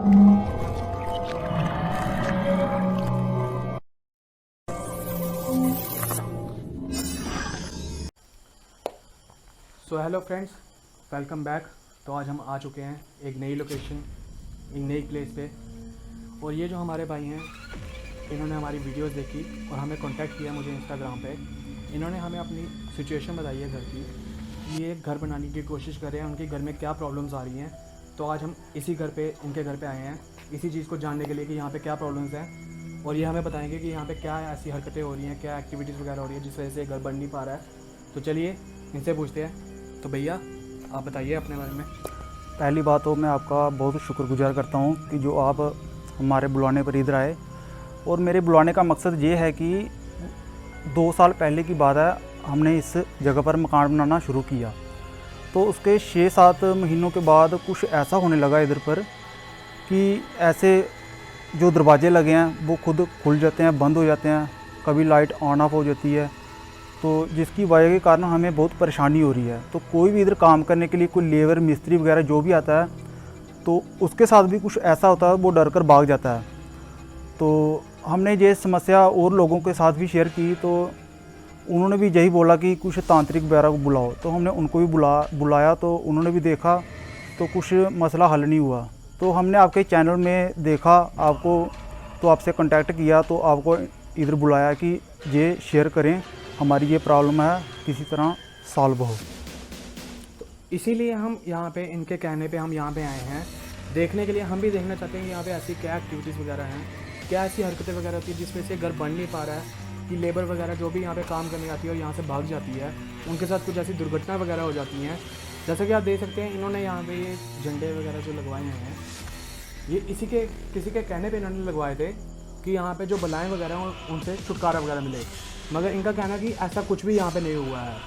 So hello friends, welcome back. तो आज हम आ चुके हैं एक नई लोकेशन, एक नई प्लेस पे। और ये जो हमारे भाई हैं, इन्होंने हमारी वीडियोस देखी और हमें कांटेक्ट किया मुझे इंस्टाग्राम पे। इन्होंने हमें अपनी सिचुएशन बताई है घर की, ये एक घर बनाने की कोशिश कर रहे हैं, उनके घर में क्या प्रॉब्लम्स आ रही हैं। तो आज हम इसी घर पे, इनके घर पे आए हैं इसी चीज़ को जानने के लिए कि यहाँ पे क्या प्रॉब्लम्स हैं, और ये हमें बताएंगे कि यहाँ पे क्या ऐसी हरकतें हो रही हैं, क्या एक्टिविटीज़ वगैरह हो रही है जिस वजह से घर बन नहीं पा रहा है। तो चलिए इनसे पूछते हैं। तो भैया आप बताइए अपने बारे में। पहली बात तो मैं आपका बहुत शुक्रगुजार करता हूँ कि जो आप हमारे बुलाने पर इधर आए। और मेरे बुलाने का मकसद ये है कि 2 साल पहले की बात है, हमने इस जगह पर मकान बनाना शुरू किया। तो उसके 6-7 महीनों के बाद कुछ ऐसा होने लगा इधर पर कि ऐसे जो दरवाजे लगे हैं वो खुद खुल जाते हैं, बंद हो जाते हैं, कभी लाइट ऑन ऑफ हो जाती है। तो जिसकी वजह के कारण हमें बहुत परेशानी हो रही है। तो कोई भी इधर काम करने के लिए कोई लेबर मिस्त्री वगैरह जो भी आता है तो उसके साथ भी कुछ ऐसा होता है, वो डर कर भाग जाता है। तो हमने ये समस्या और लोगों के साथ भी शेयर की, तो उन्होंने भी यही बोला कि कुछ तांत्रिक वगैरह को बुलाओ। तो हमने उनको भी बुलाया, तो उन्होंने भी देखा, तो कुछ मसला हल नहीं हुआ। तो हमने आपके चैनल में देखा आपको, तो आपसे कांटेक्ट किया, तो आपको इधर बुलाया कि ये शेयर करें, हमारी ये प्रॉब्लम है किसी तरह सॉल्व हो। तो इसीलिए हम यहाँ पे, इनके कहने पे हम यहाँ पे आए हैं देखने के लिए। हम भी देखना चाहते हैं कि यहाँ पे ऐसी क्या एक्टिविटीज़ वगैरह हैं, क्या ऐसी हरकतें वगैरह होती है जिस वजह से घर बन नहीं पा रहा है, कि लेबर वगैरह जो भी यहाँ पे काम करने आती है और यहाँ से भाग जाती है, उनके साथ कुछ ऐसी दुर्घटना वगैरह हो जाती हैं। जैसे कि आप देख सकते हैं, इन्होंने यहाँ पे ये झंडे वगैरह जो लगवाए हैं, ये किसी के कहने पे इन्होंने लगवाए थे कि यहाँ पे जो बलाएँ वगैरह हैं उनसे छुटकारा वगैरह मिले। मगर इनका कहना कि ऐसा कुछ भी यहाँ पे नहीं हुआ है।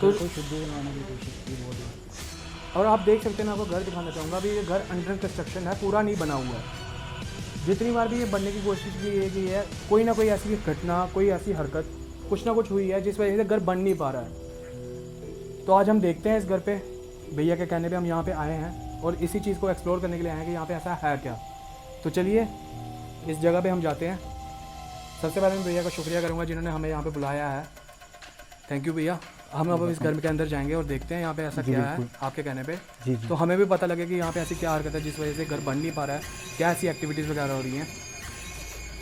तो शुद्धि बनाने की कोशिश की बोली। और आप देख सकते हैं, मैं आपको घर दिखाना चाहूँगा। अभी ये घर अंडर कंस्ट्रक्शन है, पूरा नहीं बना हुआ है। जितनी बार भी ये बनने की कोशिश की है, कोई ना कोई ऐसी घटना, कोई ऐसी हरकत, कुछ ना कुछ हुई है जिस वजह से घर बन नहीं पा रहा है। तो आज हम देखते हैं इस घर पे, भैया के कहने पे हम यहाँ पे आए हैं और इसी चीज़ को एक्सप्लोर करने के लिए आए हैं कि यहाँ पे ऐसा है क्या। तो चलिए इस जगह पे हम जाते हैं। सबसे पहले मैं भैया का शुक्रिया करूँगा जिन्होंने हमें यहाँ पे बुलाया है। थैंक यू भैया। हम अब इस घर के अंदर जाएंगे और देखते हैं यहाँ पे ऐसा क्या है आपके कहने पे। जी। तो हमें भी पता लगे कि यहाँ पे ऐसी क्या हरकत है जिस वजह से घर बन नहीं पा रहा है, क्या ऐसी एक्टिविटीज़ वगैरह हो रही हैं।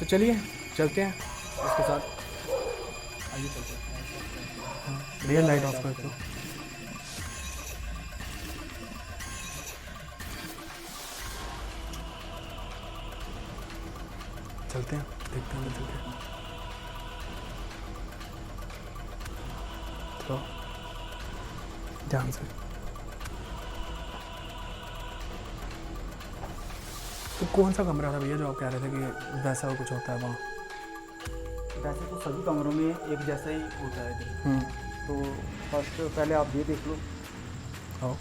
तो चलिए चलते हैं इसके साथ। आइए चलते हैं। भैया लाइट ऑफ कर दो। चलते हैं, देखते हैं, चलते हैं। तो ध्यान से। तो कौन सा कमरा था भैया जो आप कह रहे थे कि वैसा कुछ होता है वहाँ? वैसे तो सभी कमरों में एक जैसा ही होता है इधर। तो फर्स्ट पहले आप ये देख लो। आओ।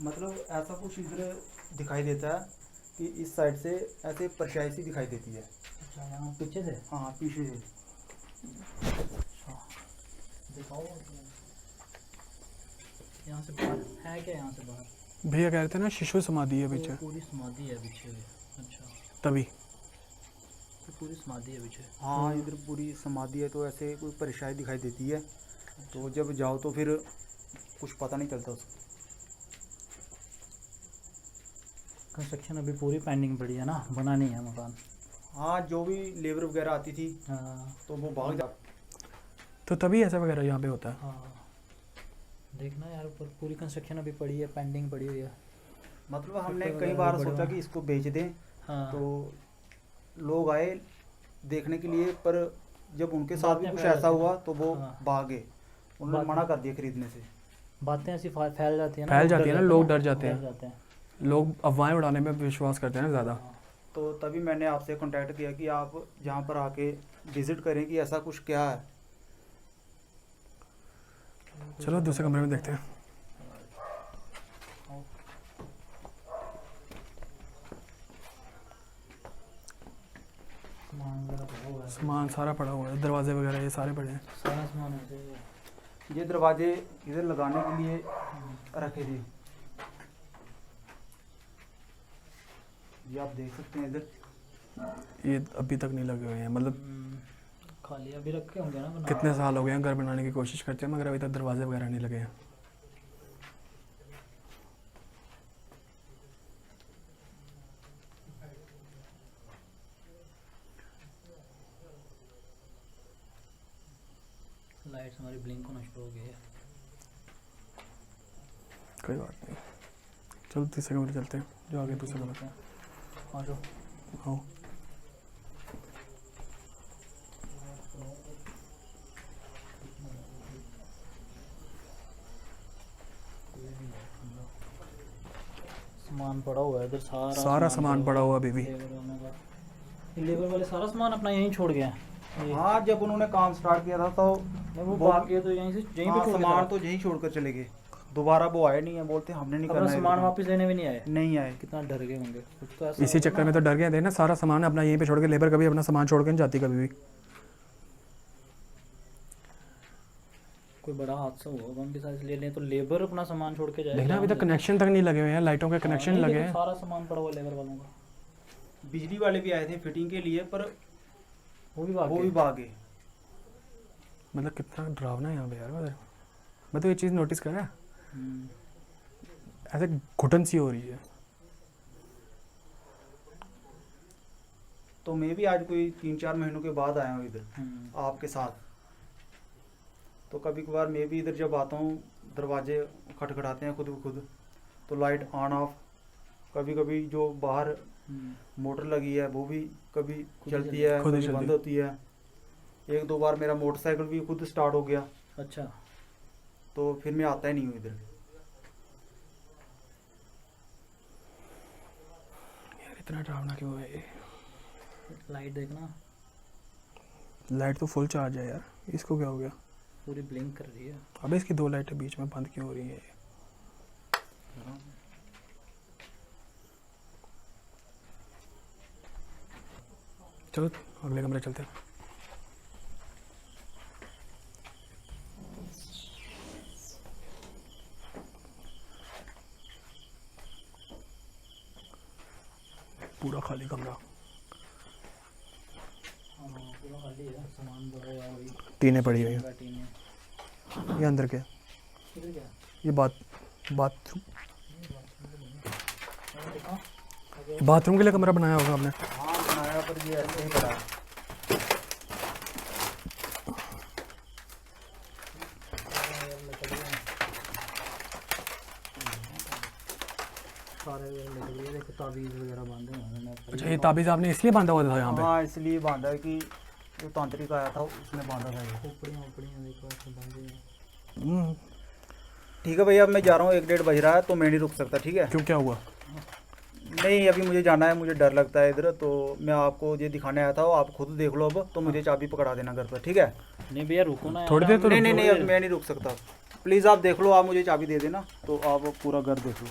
मतलब ऐसा कुछ इधर दिखाई देता है कि इस साइड से ऐसे परछाई सी दिखाई देती है। अच्छा, यहाँ पीछे से? हाँ, पीछे से। अच्छा, दिखाओ यहाँ से बाहर है क्या? यहाँ से बाहर भैया कह रहे थे ना शिशु समाधि है पीछे। पूरी समाधि है पीछे। अच्छा, तभी तो पूरी समाधि है पीछे। हाँ, इधर पूरी समाधि है, तो ऐसे कोई परछाई दिखाई देती है। तो जब जाओ तो फिर कुछ पता नहीं चलता उसको। कंस्ट्रक्शन अभी पूरी पेंडिंग पड़ी है ना, बना नहीं है मकान। हाँ, जो भी लेबर वगैरह आती थी हाँ, तो वो भाग जा। तो तभी ऐसा वगैरह यहाँ पे होता है। हाँ, देखना यार, ऊपर पूरी कंस्ट्रक्शन अभी पड़ी है, पेंडिंग पड़ी हुई है। मतलब हमने कई बार सोचा कि इसको बेच दें। हाँ, तो लोग आए देखने के लिए, पर जब उनके साथ भी बातें कुछ फैल ऐसा जाती हुआ हैं। तो वो हाँ। भागे, उन्होंने बातें- मना कर दिया खरीदने से। बातें ऐसी फैल जाती है ना, फैल लोग जाती है ना, लोग डर जाते डर हैं। जाते हैं। लोग अफवाहें उड़ाने में विश्वास करते हैं ना ज़्यादा। हाँ, तो तभी मैंने आपसे कांटेक्ट किया कि आप यहाँ पर आके विजिट करें कि ऐसा कुछ क्या है। चलो दूसरे कमरे में देखते हैं। सामान वगैरह पड़ा हुआ है। सामान सारा पड़ा हुआ है, दरवाजे वगैरह ये सारे पड़े हैं। सारा सामान ऐसे ही है। ये दरवाजे इधर लगाने के लिए रखे थे। ये आप देख सकते हैं इधर। ये अभी तक नहीं लगे हुए हैं, मतलब खाली अभी रखे होंगे ना बना। कितने साल हो गए हैं घर बनाने की कोशिश करते हैं, मगर अभी तक दरवाजे वगैरह नहीं लगे हैं। लाइट्स हमारी ब्लिंक होना शुरू हो गई है। कोई बात नहीं, चलो तीसरे कमरे चलते हैं, जो आगे दूसरे कमरे। आ जाओ। आओ। सामान पड़ा हुआ है इधर, सारा सामान पड़ा हुआ अभी भी। लेबर वाले सारा सामान अपना यहीं छोड़ गए हैं। हाँ, जब उन्होंने काम स्टार्ट किया था तो वो बाकी तो यहीं से यहीं पे छोड़ सामान तो यहीं छोड़कर चले गए। दोबारा वो आए नहीं है, बोलते हमने नहीं करना है। सामान वापस लेने भी नहीं आए। नहीं आए। कितना डर गए होंगे कुछ तो ऐसा इसी चक्कर में तो डर गए थे ना, सारा सामान अपना यहीं पे छोड़ के। लेबर कभी अपना सामान छोड़ के नहीं जाती कभी भी। कोई बड़ा हादसा हुआ होगा उनके साथ, इसलिए नहीं तो लेबर अपना सामान छोड़ के जाए। लेकिन अभी तक कनेक्शन तक नहीं लगे हुए हैं, लाइटों के कनेक्शन नहीं, लगे देखो हैं। सारा सामान पड़ा हुआ लेबर वालों का। बिजली वाले भी आए थे फिटिंग के लिए, पर वो भी भाग गए। मतलब कितना डरावना है यहाँ पे यार। मैं तो ये चीज़ नोटिस कर रहा है, ऐसे घुटन सी हो रही है। तो मैं भी आज कोई 3-4 महीनों के बाद आया हूँ इधर आपके साथ। तो कभी कभार मैं भी इधर जब आता हूँ, दरवाजे खटखटाते हैं खुद ब खुद, तो लाइट ऑन ऑफ। कभी कभी जो बाहर मोटर लगी है वो भी कभी चलती है, खुद ही कभी चलती बंद है। होती है। 1-2 बार मेरा मोटरसाइकिल भी खुद स्टार्ट हो गया, अच्छा। तो फिर मैं आता ही नहीं हूँ इधर। यार इतना डरावना क्यों है ये? लाइट देखना, लाइट तो फुल चार्ज है यार, इसको क्या हो गया? पूरी ब्लिंक कर रही है। अबे इसकी 2 लाइटें बीच में बंद क्यों हो रही है? चलो अगले कमरे चलते हैं। पूरा खाली कमरा, पूरा खाली है, सामान पड़ा हुआ है वही टीनें पड़ी हुई हैं। बैठी है। ये अंदर क्या? इधर क्या? ये बाथरूम के लिए कमरा बनाया होगा आपने? हाँ बनाया, पर ये ऐसे ही पड़ा है। सारे लकड़ी देखो, ताबीज़ वगैरह बांधे हुए हैं। अच्छा, ये ताबीज़ आपने इसलिए बांधा हुआ था यहाँ पे? हाँ, इसलिए बांधा है कि जो तांत्रिक आया था उसने बांधा था ये। उपड़ियाँ देखो ऐसे बांधे हैं। ठीक है भैया, अब मैं जा रहा हूँ, 1-1:30 बज रहा है, तो मैं नहीं रुक सकता। ठीक है? क्यों, क्या हुआ? नहीं, अभी मुझे जाना है, मुझे डर लगता है इधर, तो मैं आपको ये दिखाने आया था। आप खुद देख लो अब, तो मुझे चाबी पकड़ा देना घर पर। ठीक है? नहीं भैया रुको ना थोड़ी देर तो नहीं नहीं नहीं, अब मैं नहीं रुक सकता। प्लीज़ आप देख लो, आप मुझे चाबी दे देना, तो आप पूरा घर देख लो।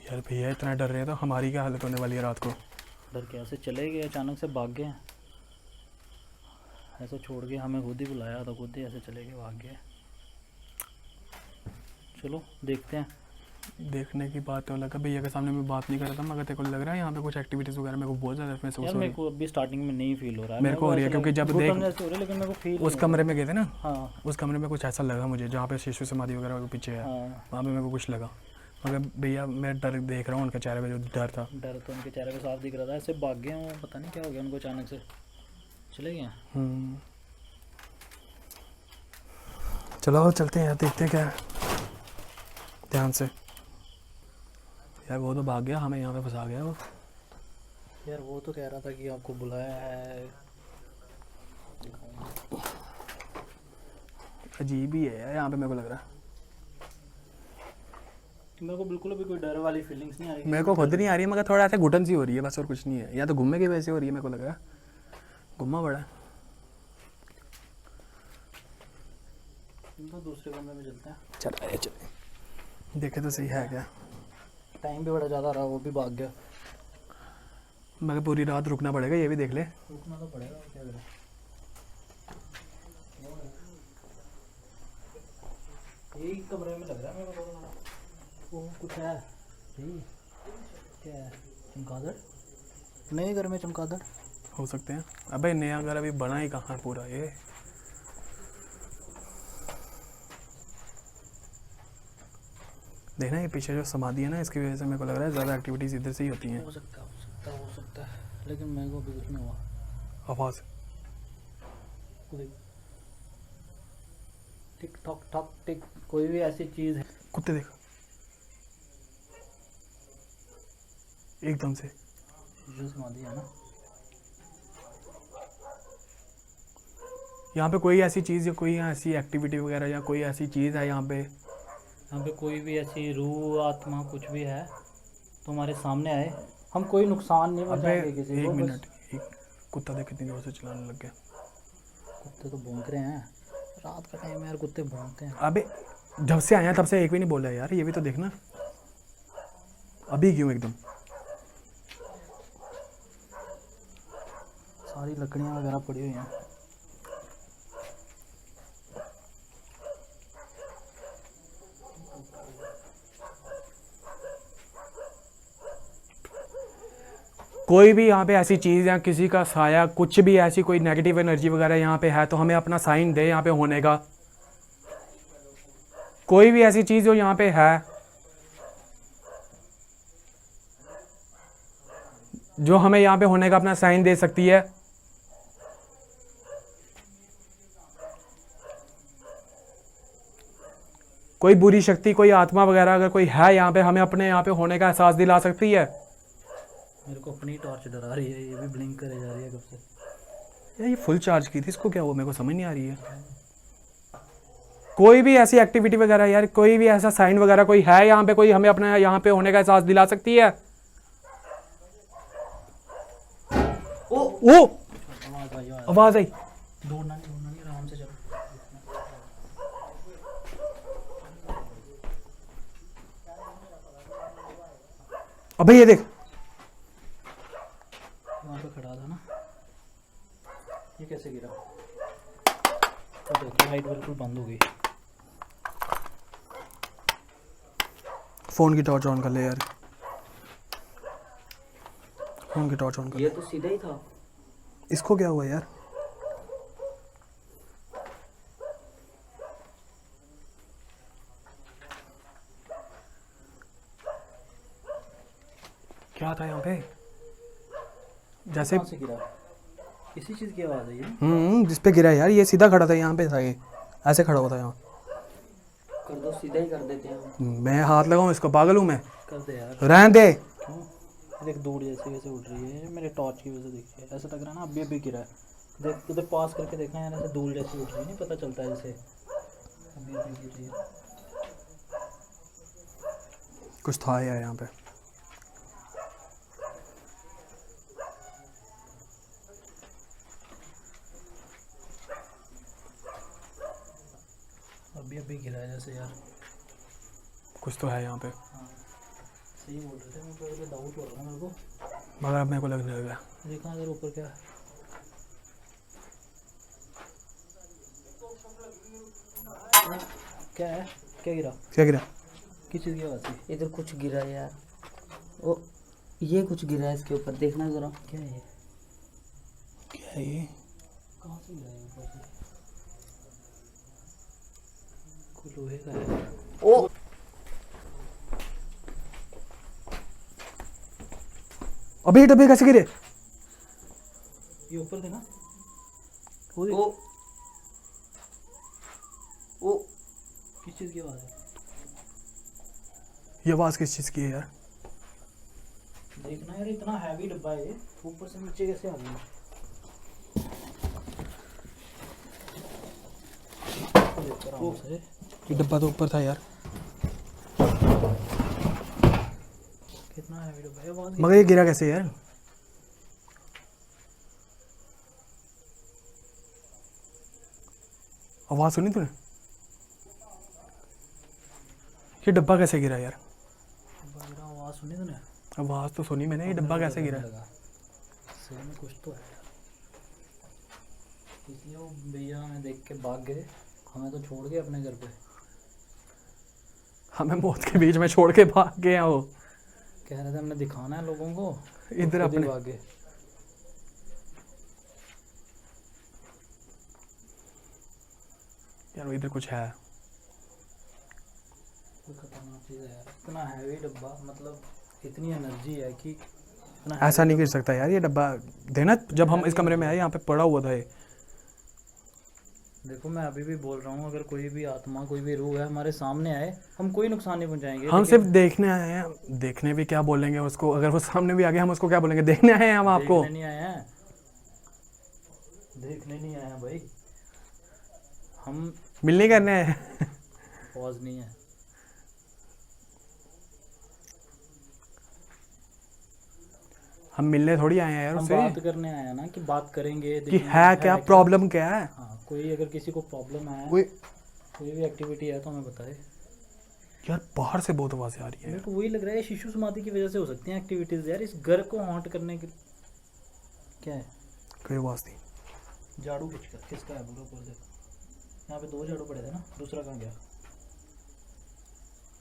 यार भैया इतना डर रहे हैं तो हमारी क्या हालत होने वाली है रात को? डर के ऐसे चले गए, अचानक से भाग गए, ऐसे छोड़ के हमें खुद ही बुलाया था, खुद ही ऐसे चले गए, भाग गए। चलो देखते हैं। देखने की बात तो लगा, भैया के सामने मैं बात नहीं कर रहा था, मगर तेरे को लग रहा है यहाँ पे कुछ एक्टिविटीज़ वगैरह मेरे को बहुत ज़्यादा महसूस यार हो रही मेरे को अभी स्टार्टिंग में नहीं फील हो रहा है। मेरे को हो रही है, क्योंकि जब देख लेकिन मेरे को फील उस कमरे में गए थे ना, हाँ उस कमरे में कुछ ऐसा लगा मुझे, जहाँ पे शिशु समाधि वगैरह के पीछे है, हाँ, वहाँ पे मेरे को कुछ लगा। मगर भैया मैं डर देख रहा हूँ उनके चेहरे पे, जो डर था। डर तो उनके चेहरे पे साफ दिख रहा था। ऐसे भाग गए वो, पता नहीं क्या हो गया उनको, अचानक से चले गए। चलो आओ चलते हैं यार, देखते हैं क्या है, ध्यान से। यार वो तो भाग गया, हमें यहाँ पे फंसा गया वो। यार वो तो कह रहा था कि आपको बुलाया है। अजीब ही है यार यहाँ पे, मेरे को लग रहा है। मेरे को बिल्कुल भी कोई डर वाली फीलिंग्स नहीं आ रही। मेरे को खुद नहीं आ रही है, मगर थोड़ा ऐसे घुटन सी हो रही है बस, और कुछ नहीं है। या तो घूमने की वजह से हो रही है, मेरे को लग रहा है घुमा बड़ा है। तो दूसरे कमरे में चलते हैं। चले देखे तो सही है क्या। टाइम भी बड़ा ज़्यादा रहा, वो भी भाग गया। मगर पूरी रात रुकना पड़ेगा, ये भी देख ले। रुकना तो पड़ेगा, और क्या करें। यही कमरे में लग रहा है मेरे को थोड़ा। वो कुछ है यही, क्या है, चमगादड़? नए घर में चमगादड़ हो सकते हैं। अबे नया घर अभी बना ही कहाँ है पूरा ये। देखना ये पीछे जो समाधि है ना, इसकी वजह से मेरे को लग रहा है ज़्यादा एक्टिविटीज़ इधर से ही होती हैं। हो सकता है, हो सकता है, हो सकता है, लेकिन मेरे को अभी कुछ नहीं हुआ। आवाज़ कोई टिक टॉक टॉक टिक, कोई भी ऐसी चीज़ है। कुत्ते देख एकदम से। जो समाधि है ना, यहाँ पे कोई ऐसी चीज़ या कोई ऐसी एक्टिविटी वगैरह या कोई ऐसी चीज़ है यहाँ पे? यहाँ पे कोई भी ऐसी रूह आत्मा कुछ भी है तो हमारे सामने आए, हम कोई नुकसान नहीं अबे पहुंचाएंगे किसी एक को। मिनट, एक कुत्ता देख कितनी जोर से चलाने लग गया। कुत्ते तो भौंक रहे हैं, रात का टाइम है यार, कुत्ते भौंकते हैं। अबे जब से आया तब से एक भी नहीं बोला यार, ये भी तो देखना। अभी क्यों एकदम? सारी लकड़ियाँ वगैरह पड़ी हुई हैं। कोई भी यहाँ पे ऐसी चीज़ या किसी का साया कुछ भी ऐसी कोई नेगेटिव एनर्जी वगैरह यहाँ पे है तो हमें अपना साइन दे यहाँ पे होने का। कोई भी ऐसी चीज़ जो यहाँ पे है जो हमें यहाँ पे होने का अपना साइन दे सकती है। कोई बुरी शक्ति, कोई आत्मा वगैरह अगर कोई है यहाँ पे, हमें अपने यहाँ पे होने का एहसास दिला सकती है। मेरे को अपनी टॉर्च डरा रही है, ये भी ब्लिंक करे जा रही है कब से। यार ये फुल चार्ज की थी, इसको क्या हुआ मेरे को समझ नहीं आ रही है। कोई भी ऐसी एक्टिविटी वगैरह यार, कोई भी ऐसा साइन वगैरह कोई है यहाँ पे, कोई हमें अपने यहाँ पे होने का एहसास दिला सकती है। ओ आवाज आई। दौड़ना नहीं, आराम से चलो। अबे ये देख, वहाँ पे खड़ा था ना, ये कैसे गिरा? तो देखो लाइट बिल्कुल बंद हो गई। फोन की टॉर्च ऑन कर ले यार, फोन की टॉर्च ऑन कर। ये तो सीधा ही था। इसको क्या हुआ यार? क्या था यहाँ पे? जैसे कहाँ से गिरा? किसी चीज़ की आवाज़ है ये। जिस पे गिरा यार, ये सीधा खड़ा था यहाँ पे था, ये ऐसे खड़ा हुआ था यहाँ। कर दो, सीधा ही कर देते हैं। मैं हाथ लगाऊं इसको? पागल हूँ मैं? कर दे यार। रहने दे। क्यों? देख दूर जैसे वैसे उड़ रही है, मेरे टॉर्च की वजह से दिख रही है। ऐसा लग रहा है ना अभी गिरा है। देख उधर पास करके देखना यार, ऐसे धूल जैसी उड़ रही है, नहीं पता चलता है जैसे अभी गिर रही है। कुछ था यार यहाँ पे। अभी गिरा है जैसे यार। कुछ तो है यहाँ पे, हाँ सही बोल रहे थे, मेरे को पहले डाउट हो रहा था मेरे को। मगर अब मेरे को लगने लगा। देखा इधर ऊपर क्या है? क्या है? क्या गिरा? क्या गिरा? किस चीज़ की आवाज़ थी? इधर कुछ गिरा है यार, ओ ये कुछ गिरा है इसके ऊपर, देखना जरा। क्या है ये? क्या है ये? कहाँ से गिरा है ऊपर से? कोई लोहे का है। ओ अबे ये डब्बे कैसे गिरे? ये ऊपर थे ना? ओ ओ किस चीज़ की आवाज़ है? ये आवाज़ किस चीज़ की है यार? देखना यार, इतना हैवी डब्बा है ये, ऊपर से नीचे कैसे आ गया? देखो आराम से। ये डब्बा तो ऊपर था यार। कितना हैवी डब्बा है, आवाज़ मगर ये गिरा कैसे यार? आवाज़ सुनी तूने? ये डब्बा कैसे गिरा यार? गिरा, आवाज़ सुनी तूने? आवाज़ तो सुनी मैंने, ये डब्बा कैसे गिरा? लगा। सही में कुछ तो है यार, इसलिए वो भैया हमें देख के भाग गए, हमें तो छोड़ गए अपने घर पे। हमें मौत के बीच में छोड़ के भाग गए हैं वो। कह रहे थे हमने दिखाना है लोगों को, इधर खुद ही अपने भाग गए। यार इधर कुछ है। कोई खतरनाक चीज़ है यार, इतना हैवी डब्बा, मतलब इतनी एनर्जी है कि इतना ऐसा heavy नहीं गिर सकता यार ये डब्बा। देना जब हम इस कमरे में आए यहाँ पे पड़ा हुआ था ये। देखो मैं अभी भी बोल रहा हूँ, अगर कोई भी आत्मा कोई भी रूह है हमारे सामने आए, हम कोई नुकसान नहीं पहुंचाएंगे। हम लेकिन सिर्फ देखने आए हैं। देखने भी क्या बोलेंगे उसको, अगर वो सामने भी आ गया हम उसको क्या बोलेंगे? देखने आए हैं हम आपको। देखने नहीं आए हैं, देखने नहीं आए हैं भाई, हम मिलने करने आए हैं। पॉज नहीं है। हम मिलने थोड़ी आए हैं यार हम उससे बात करने आए हैं ना, कि बात करेंगे, कि देखेंगे है क्या, प्रॉब्लम क्या है। हाँ, कोई अगर किसी को प्रॉब्लम है, कोई कोई भी एक्टिविटी है तो हमें बताए। यार बाहर से बहुत आवाज़ें आ रही मेरे है। को वही लग रहा है शिशु समाधि की वजह से हो सकती हैं एक्टिविटीज यार, इस घर को हॉन्ट करने के। क्या है? कोई आवाज़ नहीं। झाड़ू किसका है? पूरा ऊपर देखो, यहाँ पे 2 झाड़ू पड़े थे ना, दूसरा कहाँ गया?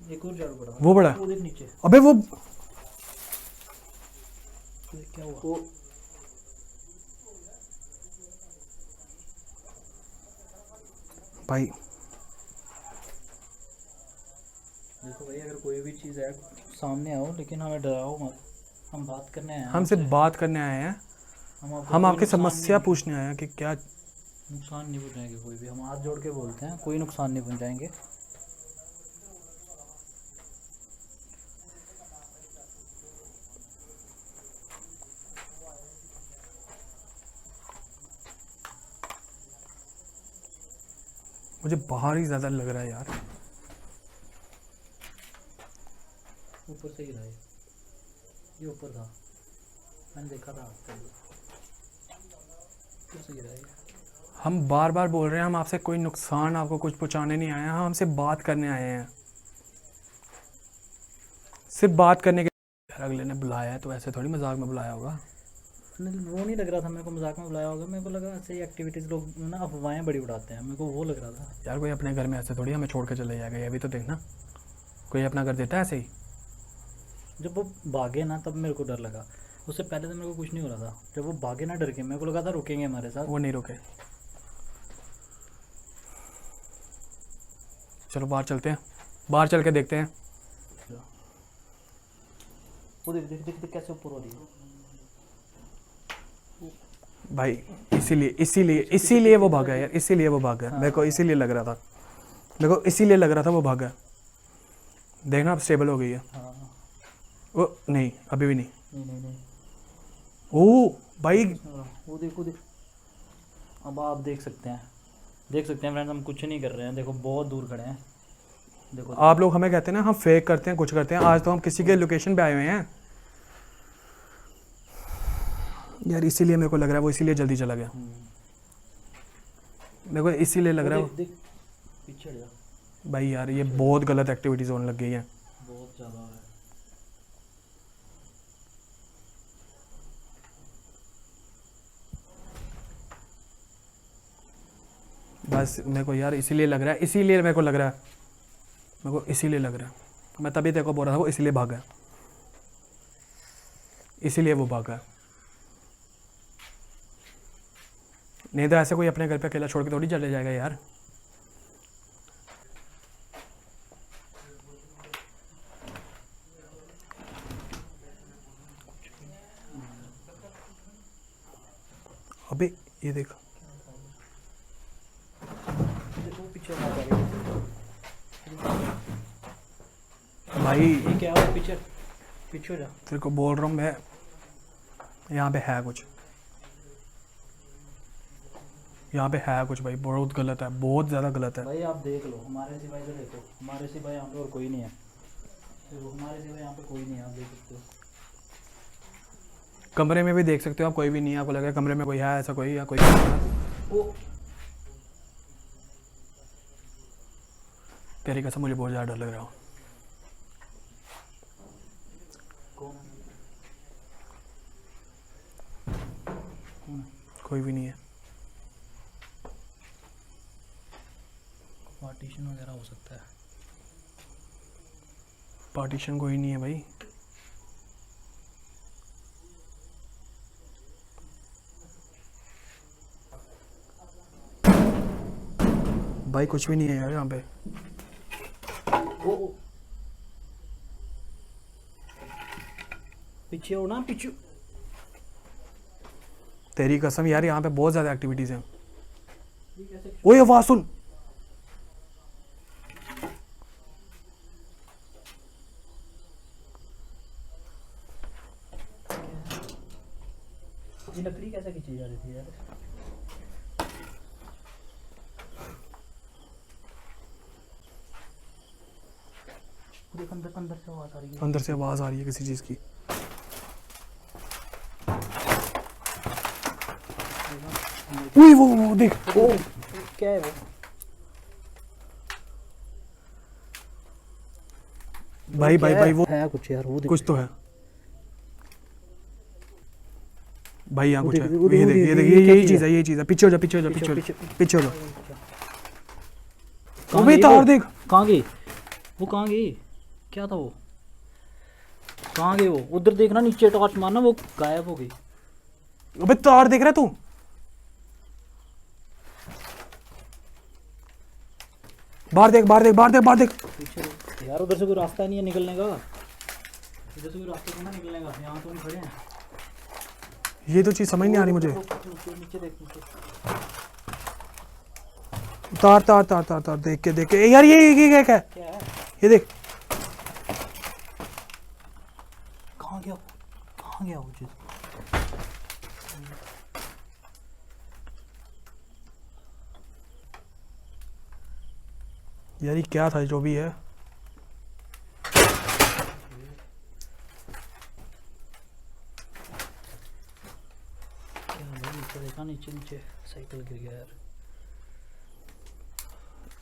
एक और झाड़ू पड़ा था। वो बड़ा। वो देख नीचे, अबे वो देख क्या हुआ। भाई देखो भाई, अगर कोई भी चीज़ है सामने आओ, लेकिन हमें डराओ मत, हम बात करने आए हैं हम सिर्फ आपसे। बात करने आए हैं। हम हम कोई आपकी नुकसान समस्या नहीं- पूछने आए हैं कि क्या। नुकसान नहीं पहुंचाएंगे कोई भी, हम हाथ जोड़ के बोलते हैं, कोई नुकसान नहीं पहुंचाएंगे। मुझे बाहर ही ज़्यादा लग रहा है यार। ऊपर से ही रहा ये ऊपर था, मैंने देखा था आपको, ऊपर से गिरा है। हम बार बार बोल रहे हैं हम आपसे कोई नुकसान आपको कुछ पहुंचाने नहीं आए हैं, हम हमसे बात करने आए हैं। सिर्फ बात करने के। यार अगले ने बुलाया है तो ऐसे थोड़ी मजाक में बुलाया होगा। वो नहीं लग रहा था मेरे को मजाक में बुलाया होगा, मेरे को लगा ऐसे ही एक्टिविटीज़ लोग ना अफवाहें बड़ी उड़ाते हैं, मेरे को वो लग रहा था। यार कोई अपने घर में ऐसे थोड़ी हमें छोड़ के चले जाएगा, ये भी तो देखना। कोई अपना घर देता है ऐसे ही। जब वो भागे ना तब मेरे को डर लगा, उससे पहले तो मेरे को कुछ नहीं हो रहा था। जब वो भागे ना डर के, मेरे को लगा था रुकेंगे हमारे साथ। वो नहीं रुके। चलो बाहर चलते हैं, बाहर चल के देखते हैं। वो देख देख देख देख कैसे ऊपर हो रही है। भाई इसीलिए वो भागा यार, इसीलिए वो भागा। मेरे को इसीलिए लग रहा था, मेरे को इसीलिए लग रहा था वो भागा। देखना अब स्टेबल हो गई है। हाँ, वो नहीं, अभी भी नहीं। नहीं। ओ भाई वो देखो देख, अब आप देख सकते हैं फ्रेंड्स, हम कुछ नहीं कर रहे हैं, देखो बहुत दूर खड़े हैं। देखो आप लोग हमें कहते हैं ना हम फेक करते हैं, कुछ करते हैं। आज तो हम किसी के लोकेशन पे आए हुए हैं यार, इसीलिए मेरे को लग रहा है वो इसीलिए जल्दी चला गया। मेरे को इसीलिए लग रहा है देख पीछे हट जा, भाई यार ये बहुत गलत एक्टिविटीज होने लग गई हैं। बहुत ज़्यादा है। बस मेरे को यार इसीलिए लग रहा है, मेरे को इसीलिए लग रहा है। मैं तभी तेरे को बोल रहा था वो इसीलिए भागा, इसीलिए वो भागा। नहीं तो ऐसे कोई अपने घर पे अकेला छोड़ के थोड़ी चले जाएगा यार। अबे ये देख देखो पीछे आ रही है। भाई, ये क्या है? पीछे पीछे हो जा। तेरे को बोल रहा हूँ मैं, यहाँ पे है कुछ, यहाँ पे है कुछ भाई। बहुत गलत है, बहुत ज़्यादा गलत है। भाई आप देख लो, हमारे सिवाय से देखो, हमारे सिवाय यहाँ पे और कोई नहीं है। देखो हमारे सिवाय यहाँ पे कोई नहीं है, आप देख सकते हो। कमरे में भी देख सकते हो आप, कोई भी नहीं है। आपको लगा कमरे में कोई है ऐसा कोई, या कोई वो तेरी कसम मुझे बहुत ज़्यादा डर लग रहा हो। कौन है? कोई भी नहीं है। पार्टीशन वगैरह हो सकता है। पार्टीशन कोई नहीं है भाई। भाई कुछ भी नहीं है यार यहाँ पे। ओ पीछे हो ना, पीछे। तेरी कसम यार यहाँ पे बहुत ज़्यादा एक्टिविटीज़ हैं। ये कैसे? ओए आवाज़ सुन। ये लकड़ी कैसे खींची जा रही थी यार? देख अंदर अंदर से आवाज आ रही है। अंदर से आवाज़ आ रही है किसी चीज़ की। ओए वो देख। ओ क्या है वो? भाई भाई भाई वो है कुछ यार, वो कुछ तो है भाई यहाँ वो कुछ देख, है। वो ये देख, देख ये ये देख क्या यही चीज़ चीज़ है, यही चीज़ है। पीछे हो जा, पीछे हो जा, पीछे पीछे हो पीछे जा, पीछे हो जा। कहाँ अबे गई तार वो? देख। कहाँ गई वो? कहाँ गई? क्या था वो? कहाँ गई वो? उधर देखना, नीचे टॉर्च मारना, वो गायब हो गई। अबे तार देख रहा है तू? बाहर देख, बाहर देख, बाहर देख, बाहर देख। पीछे यार, उधर से कोई रास्ता नहीं है निकलने का। इधर से कोई रास्ता नहीं है निकलने का। यहाँ तो हम खड़े हैं। ये तो चीज़ समझ नहीं आ रही मुझे। नीचे नीचे देख, नीचे। तार तार तार तार तार देख के यार ये क्या है? क्या है? ये देख। कहाँ गया वो? कहाँ गया वो चीज़? यार ये क्या था जो भी है? क्या है? नीचे देखा, नीचे नीचे साइकिल गिर गया यार।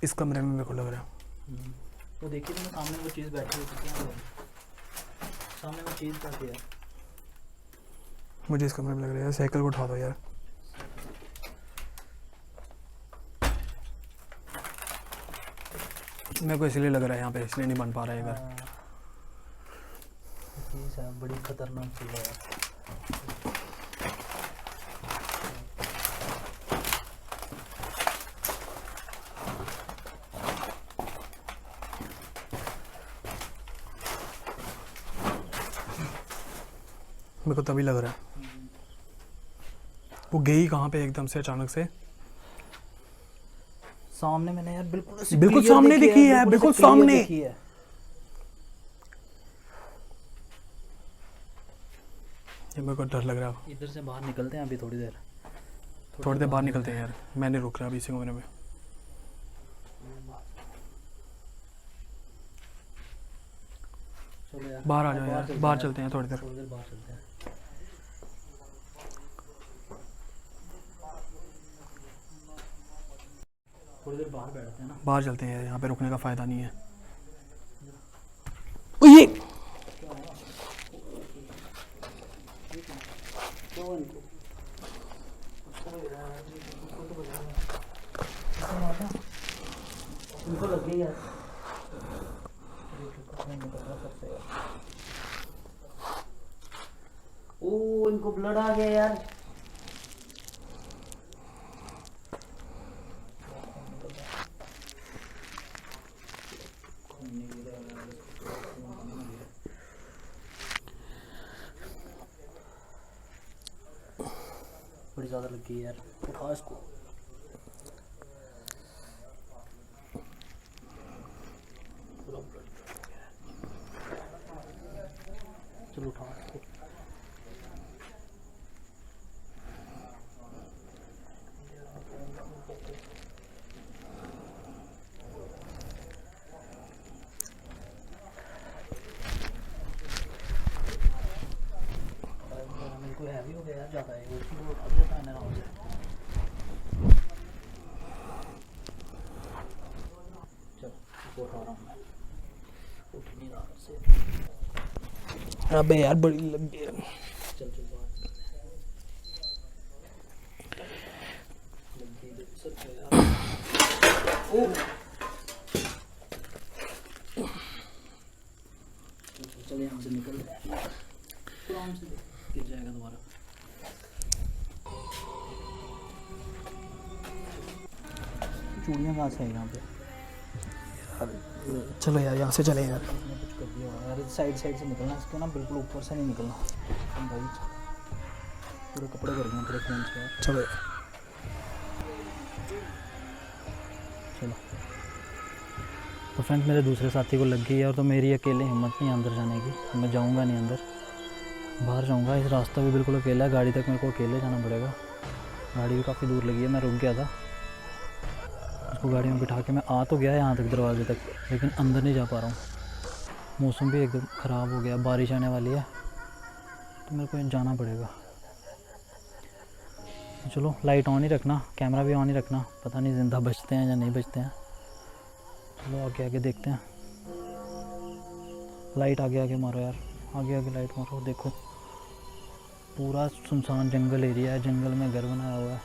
इस कमरे में मेरे को लग रहा है। वो देखिए ना, सामने वो चीज़ बैठी हुई थी। क्या हुआ? सामने वो चीज़ बैठी है। मुझे इस कमरे में लग रहा है। साइकिल को उठा दो यार। मेरे को इसलिए लग रहा है यहाँ पे, इसलिए नहीं बन पा रहा है घर। चीज़ है, बड़ी खतरनाक चीज़ है। मेरे को तभी लग रहा है। वो गई कहाँ पे एकदम से अचानक से? सामने मैंने यार बिल्कुल ऐसे बिल्कुल clear सामने देखी दिखी है, बिल्कुल बिल्कुल ऐसे clear सामने। देखी है। ये मेरे को डर लग रहा है। इधर से बाहर निकलते हैं अभी थोड़ी देर। थोड़ी देर बाहर निकलते हैं यार। मैं नहीं रुक रहा अभी इसी कमरे में। चलो यार, बाहर आ जाओ यार, बाहर चलते हैं थोड़ी देर। थोड़ी देर बाहर चलते हैं। थोड़ी देर बाहर बैठते हैं ना। बाहर चलते हैं यार, यहाँ पे रुकने का फ़ायदा नहीं है। ओ ये इनको लग गई यार। ओ इनको ब्लड आ गया यार। बड़ी ज़्यादा लग गई यार। उठा इसको। चलो उठा इसको। मेरे को हैवी हो गया यार ज़्यादा है। वो उठा देता है आराम से। चल इसको उठा रहा हूँ मैं। उठ नहीं रहा से। अबे यार बड़ी लग गई है। चल चल बाहर। आराम से गिर जाएगा दोबारा। चूड़ियाँ कहाँ से है यहाँ पे? चलो यार यहाँ से चले यार। इसने कुछ कर दिया होगा यार। साइड साइड से निकलना इसके ना, बिल्कुल ऊपर से नहीं निकलना भाई। पूरे कपड़े भर गए पूरे फ्रेंड्स के यार। चलो चलो तो फ्रेंड्स मेरे दूसरे साथी को लग गई है, और तो मेरी अकेले हिम्मत नहीं है अंदर जाने की। मैं जाऊंगा नहीं अंदर, बाहर जाऊंगा। इस रास्ता भी बिल्कुल अकेला है, गाड़ी तक मेरे को अकेले जाना पड़ेगा। गाड़ी भी काफ़ी दूर लगी है, मैं रुक गया था, उसको गाड़ी में बिठा के मैं आ तो गया यहाँ तक दरवाजे तक, लेकिन अंदर नहीं जा पा रहा हूँ। मौसम भी एकदम ख़राब हो गया, बारिश आने वाली है, तो मेरे को जाना पड़ेगा। चलो लाइट ऑन ही रखना, कैमरा भी ऑन ही रखना, पता नहीं ज़िंदा बचते हैं या नहीं बचते हैं। चलो आगे आगे देखते हैं। लाइट आगे आगे मारो यार, आगे आगे लाइट मारो। देखो पूरा सुनसान जंगल एरिया है, जंगल में घर बनाया हुआ है।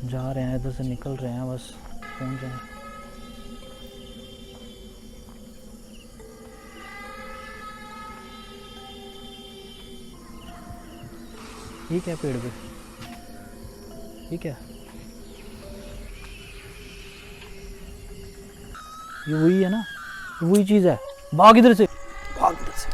जा रहे हैं इधर से, निकल रहे हैं, बस पहुंच जाए। ये क्या पेड़ पे, ये क्या, ये वही है ना, वही चीज़ है। भाग इधर से, भाग इधर से।